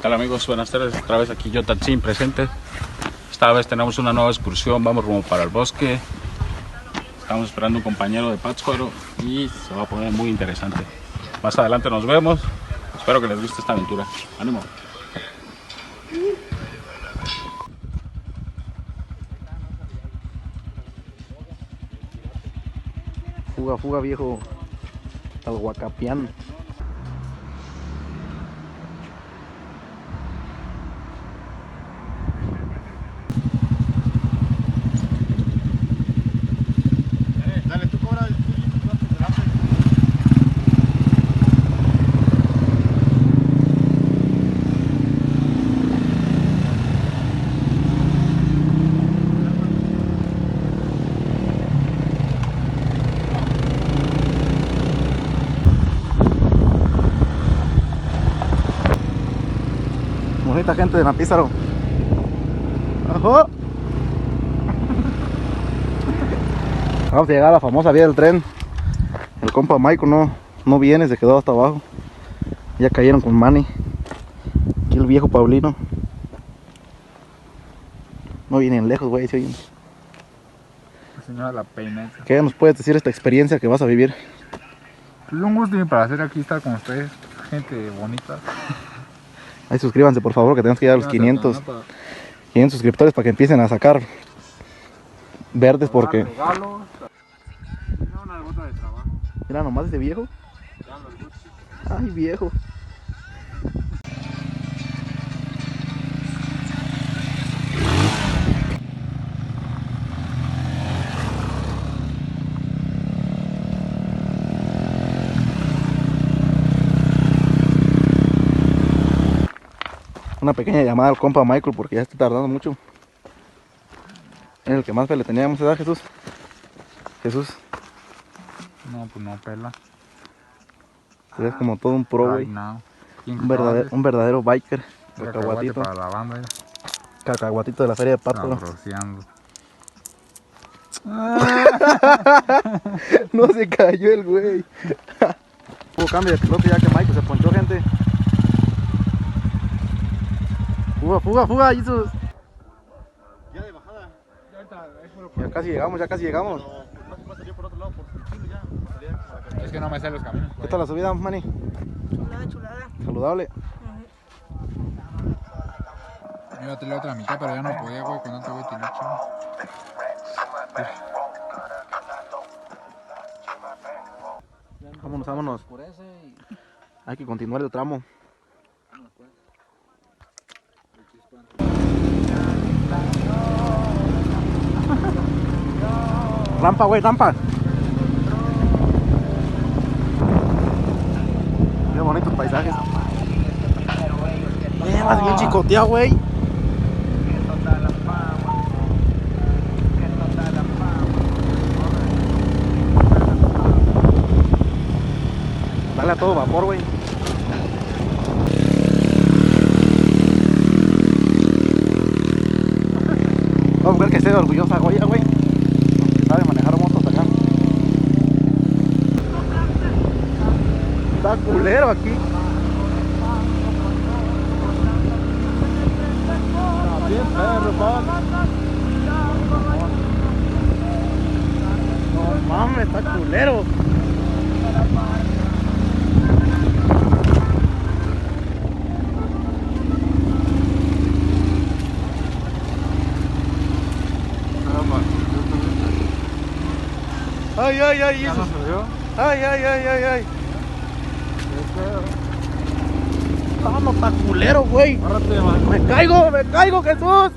tal amigos? Buenas tardes, otra vez aquí yo Tatsin presente. Esta vez tenemos una nueva excursión, vamos rumbo para el bosque. Estamos esperando un compañero de Pátzcuaro y se va a poner muy interesante. Más adelante nos vemos, espero que les guste esta aventura. ¡Ánimo! Fuga, fuga viejo, al Huacapián. Dale, tú cobra el tuyo. Bonita gente de Napízaro. ¡Ajo! Vamos a llegar a la famosa vía del tren. El compa Michael no viene, se quedó hasta abajo. Ya cayeron con Manny. Aquí el viejo Paulino. No vienen lejos, güey, se oyen. Señora La Peineta. ¿Qué nos puedes decir esta experiencia que vas a vivir? Pues un gusto para hacer aquí estar con ustedes, gente bonita. Ahí suscríbanse por favor, que tenemos que llegar a los 500 suscriptores para que empiecen a sacar verdes porque... Regalos. Una gota de trabajo. Mira nomás ese viejo. Ay viejo. Una pequeña llamada al compa Michael porque ya está tardando mucho. Es el que más fe le teníamos, ¿verdad, Jesús? Jesús, No, pues no pela. eres como todo un pro, güey. Right now. Un verdadero biker. Cacahuate Cacahuatito. para la banda. Cacahuatito de la feria de Pátzcuaro. Rociando. No se cayó el güey. Hubo cambio de piloto ya que Michael se ponchó, gente. Fuga, fuga, fuga, Jesús. Ya de bajada. Ya casi llegamos, ya casi llegamos. Va a salir por otro lado, por el chile ya. Es que no me sé los caminos. ¿Qué tal la subida, Manny? Chulada, chulada. Saludable. Me iba a tirar otra mitad, pero ya no podía, güey, con tanto güey tilicho. Vámonos, vámonos. Hay que continuar el tramo. Rampa, güey, rampa. Qué bonitos paisajes. Vas bien chicoteado, güey. Dale a todo vapor, güey. Una mujer que esté orgullosa, Goya, güey. Que sabe manejar motos acá. Está culero aquí. Está bien perro, no mames, está culero. Ay, ay, ay, ¿Ya eso. no se vio? Ay, ay, ay, ay, ay. No, no está culero, güey. Párate, man. Me caigo, Jesús.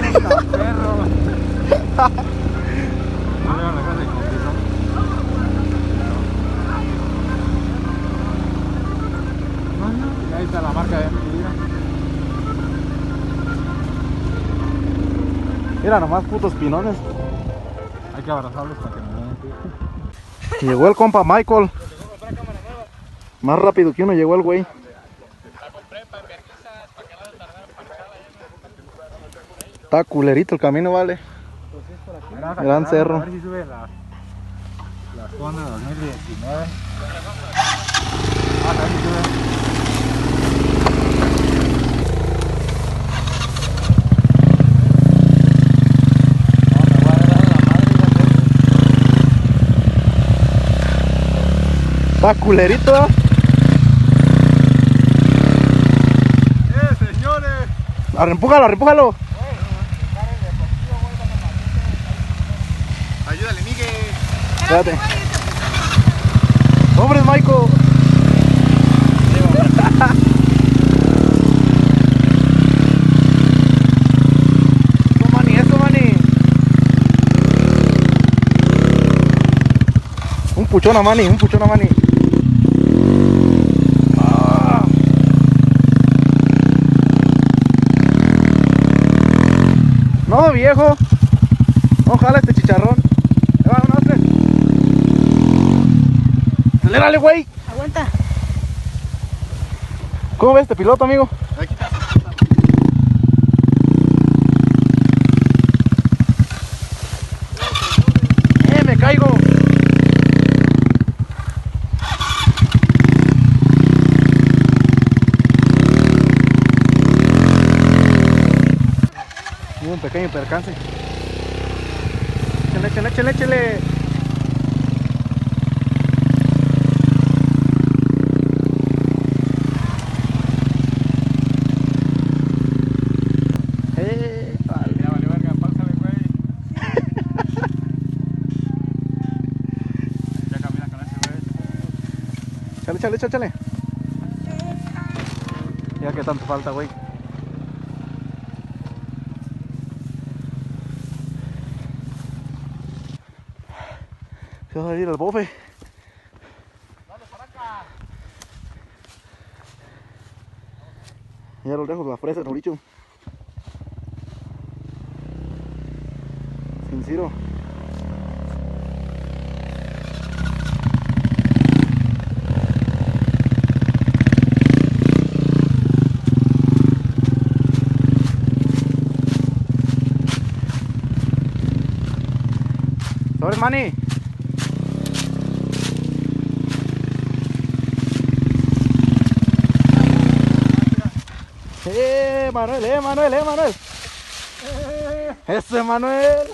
Está perro. No le van a dejar de compensar. Y ahí está la marca de mi vida. Mira nomás putos pinones. Hay que abrazarlos para que me den. Llegó el compa Michael. Más rápido que uno llegó el güey. Está culerito el camino, vale. Gran cerro. A ver si sube la zona 2019. A ver si sube. Está culerito. Señores. Arrempújalo, arrempújalo. Ayúdale, Miguel. Espérate. ¡Sobres, Michael! Eso, Manny, eso, Manny. Un puchón a Manny, un puchón a Manny. Ah. No, viejo. No jala este chicharrón. Ahí va, uno, tres. Acelérale, güey. Aguanta. ¿Cómo ves este piloto, amigo? Aquí está. Me caigo. Hubo un pequeño percance. Échale, échale, échale, échale. Vale. Ya vale verga, pásale, güey. Ya camina con ese güey. Échale, échale, échale. Ya que tanto falta, güey. Se va a ir al bofe. Ya lo dejo la fresa, Mauricio. Sin Ciro. Sobres, Manny. Manuel, Manuel, Manuel. Ese Manuel.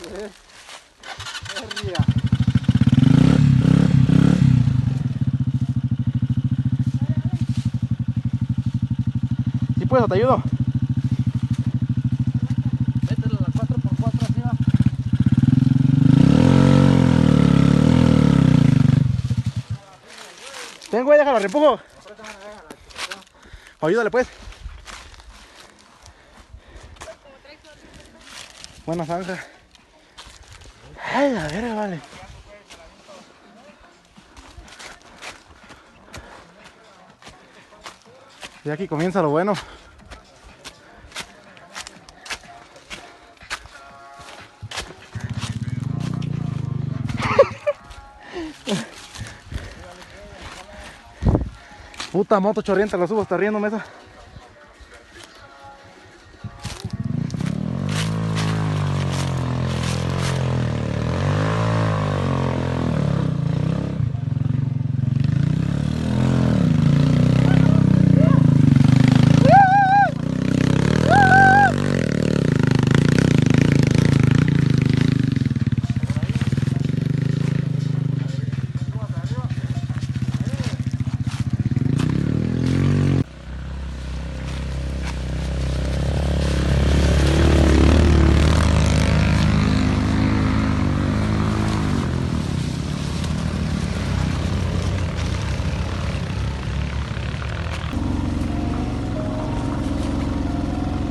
Si puedes, te ayudo. Mételo a 4x4 arriba. Ten, güey, déjalo, reempujo. Ayúdale, pues. Buena zanja. Ay, la verga, vale. Y aquí comienza lo bueno. Puta moto chorrienta, la subo hasta riéndome esa.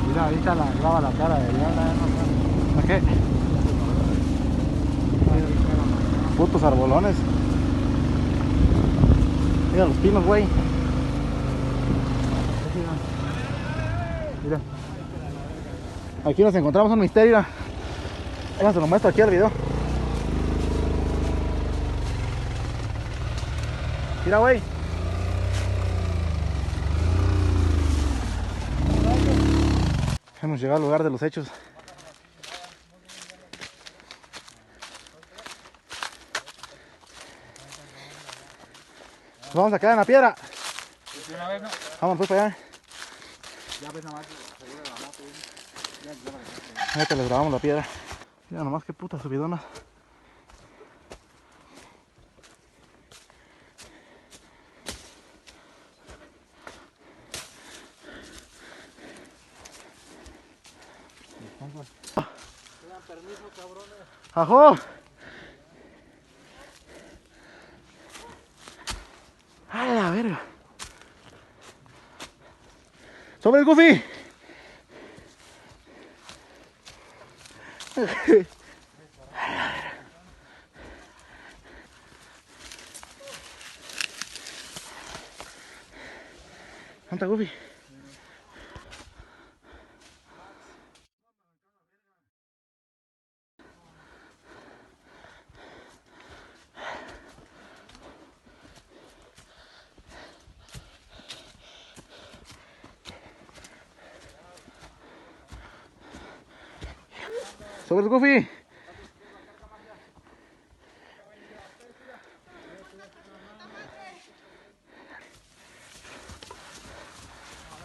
Mira, ahorita la graba la cara de ella. ¿A qué? Putos arbolones. Mira los pinos, güey. Mira. Aquí nos encontramos un misterio. Mira, se lo muestro aquí al video. Mira, güey. Hemos llegado al lugar de los hechos. Nos vamos a quedar en la piedra. Una vez, ¿no? Vamos pues para allá. Ya ves nada más, seguro de la moto. Ahorita les grabamos la piedra. Mira nomás qué puta subidona. ¡Ajo! ¡A la verga! ¡Sobre el Goofy! ¿Dónde está Goofy? Sobre el Goofy.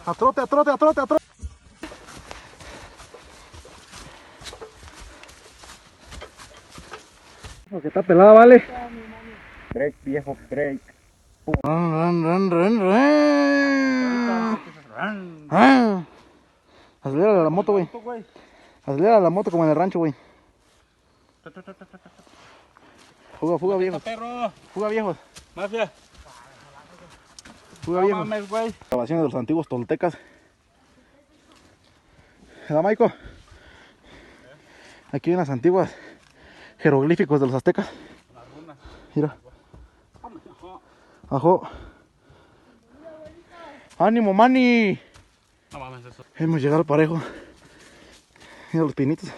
A trote, a trote, a trote, a trote. Porque está pelada, vale. Break, viejo, break. Run, run, run, run. Ah. Acelera la moto, güey. Acelera la moto como en el rancho, güey. Fuga, fuga, viejos. Perro, Fuga, viejos. mafia. Fuga, No viejos. mames, güey. Grabaciones de los antiguos toltecas. ¿Verdad, Maico? Aquí hay unas antiguas jeroglíficos de los aztecas. Mira. Ajo. ¡Ánimo, Manny! No mames, eso. Hemos llegado al parejo. Mira los pinitos.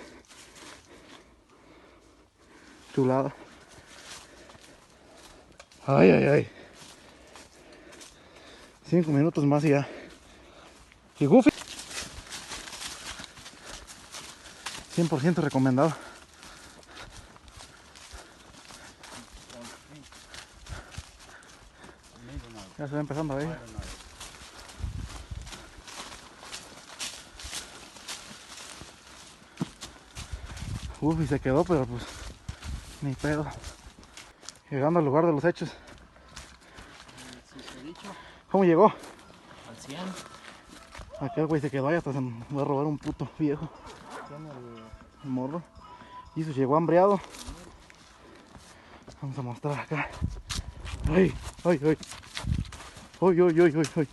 Chulada. Ay, ay, ay. 5 minutos más y ya. Y Goofy. 100% recomendado. Ya se va empezando a ver. Uf, y se quedó, pero pues ni pedo. Llegando al lugar de los hechos. ¿Cómo llegó? Al 100. Aquel güey se quedó ahí hasta se me va a robar un puto viejo. El morro. Y se llegó hambreado. Vamos a mostrar acá. Ay, ay, ay. Ay, ay, ay, ay, ay.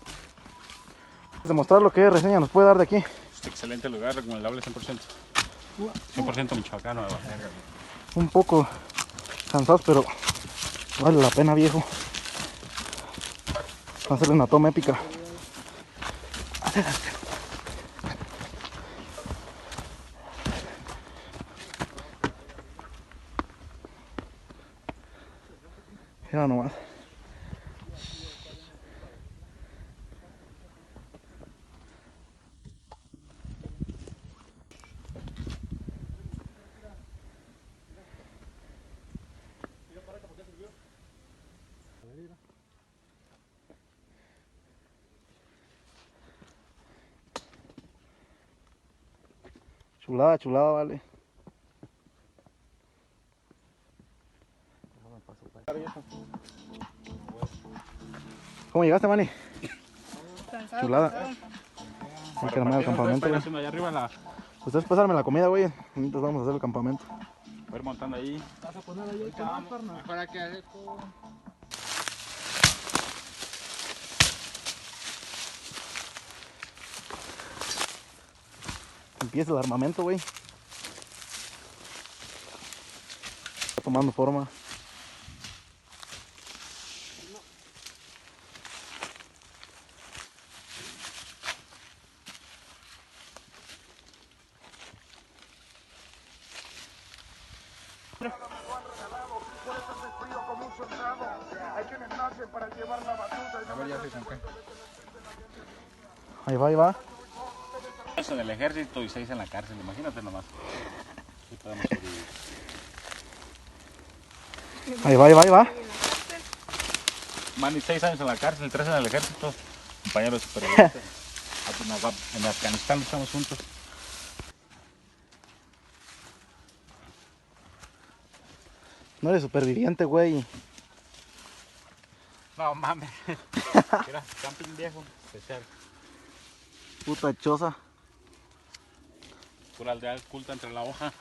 Vamos a mostrar lo que reseña nos puede dar de aquí. Excelente lugar, recomendable 100%. 100% michoacano de Baja. Un poco cansados, pero vale la pena, viejo. Va a hacerle una toma épica. Mira nomás. Chulada, chulada, vale. ¿Cómo llegaste, Manny? Chulada. Hay que armar el campamento, güey. Haciendo allá arriba la... Ustedes pasarme la comida, güey. Mientras vamos a hacer el campamento. Voy a ir montando ahí. Para que haga todo. Empieza el armamento, güey. Está tomando forma. A ver, ya se con qué. Ahí va, ahí va. En el ejército y 6 en la cárcel, imagínate nomás. Sí podemos sobrevivir. Ahí va, ahí va, ahí va. Manny, 6 años en la cárcel, 3 en el ejército. Compañero de supervivencia. En Afganistán estamos juntos. No eres superviviente, güey. No mames. Mira, camping viejo, especial. Puta choza. Pura aldea oculta entre la hoja.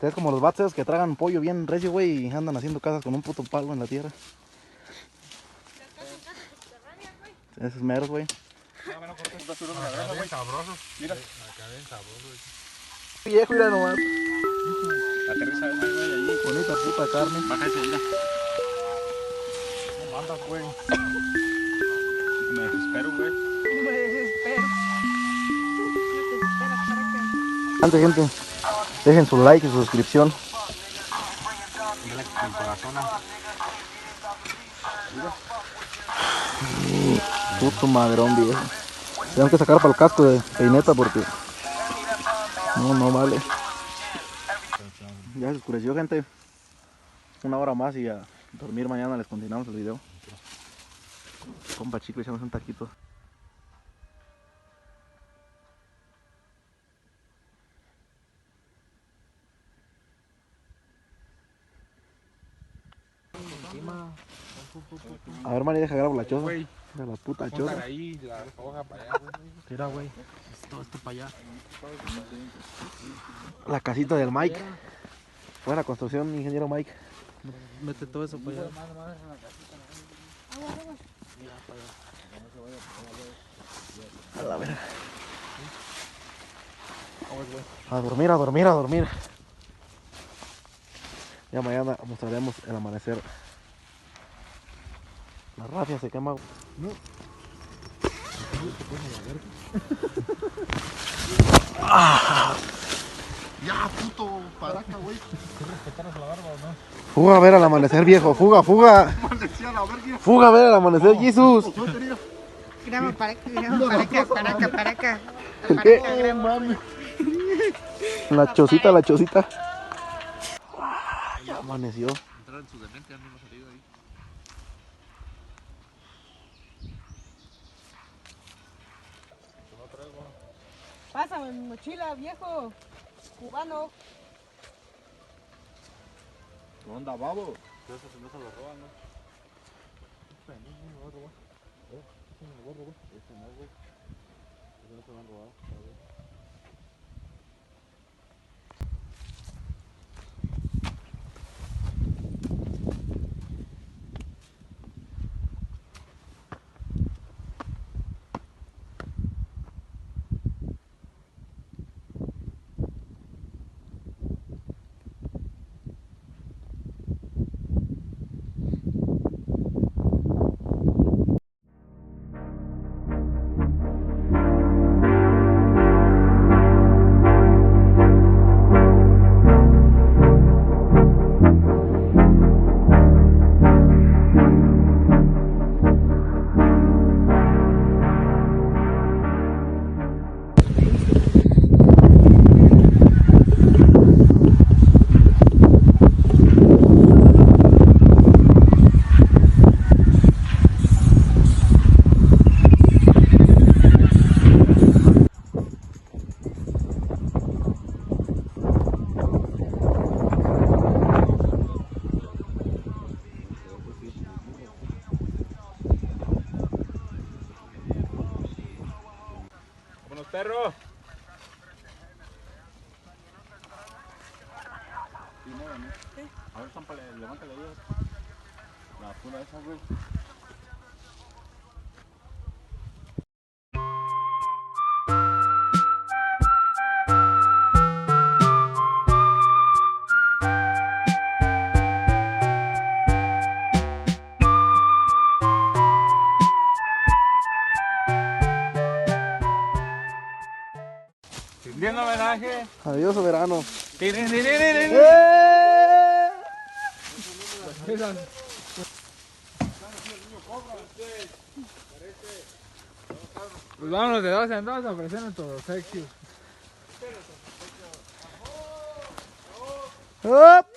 Es como los vatos que tragan pollo bien recio, güey, y andan haciendo casas con un puto palo en la tierra. Esos meros, güey. Acá bien sabrosos. Mira. Acá bien sabrosos. Viejo, mira nomás. Aterriza ahí, güey, allí. Bonita puta carne. Baja ese, mira. No mandas, güey. Me desespero, güey. Me desespero. No te esperas para que... Antes, gente, dejen su like y su suscripción. Mira, mi corazón. Puto madrón, viejo. Tengo que sacar para el casco de peineta porque no vale. Ya se oscureció, gente. 1 hora más y a dormir. Mañana les continuamos el video. Compa chico, echamos un taquito. A ver, Mari, deja grabar la choza. Güey, Deja la puta pongan choza. ahí la hoja para allá, güey. Mira, güey. Todo esto para allá. La casita del Mike. Buena construcción, ingeniero Mike. Mete todo eso para allá. A la verga. A dormir, a dormir, a dormir. Ya mañana mostraremos el amanecer. La rafia se quema. Ya, puto paraca, güey. Fuga a ver al amanecer, viejo. Fuga, fuga. Fuga a ver al amanecer, Jesús. Grama para acá. ¿Qué? Grama. La chocita, la chocita. Ya amaneció. Entrar en su demente, no hemos salido ahí. Pásame mi mochila, viejo. Cubano. ¿Qué onda, babo? Vámonos, perro. A ver, zámpale, levántale ahí. La pura esa, güey. Rindiendo homenaje. Adiós, soberano. Pues vámonos de 2 en 2 a ofrecer nuestros obsequios. ¡Op!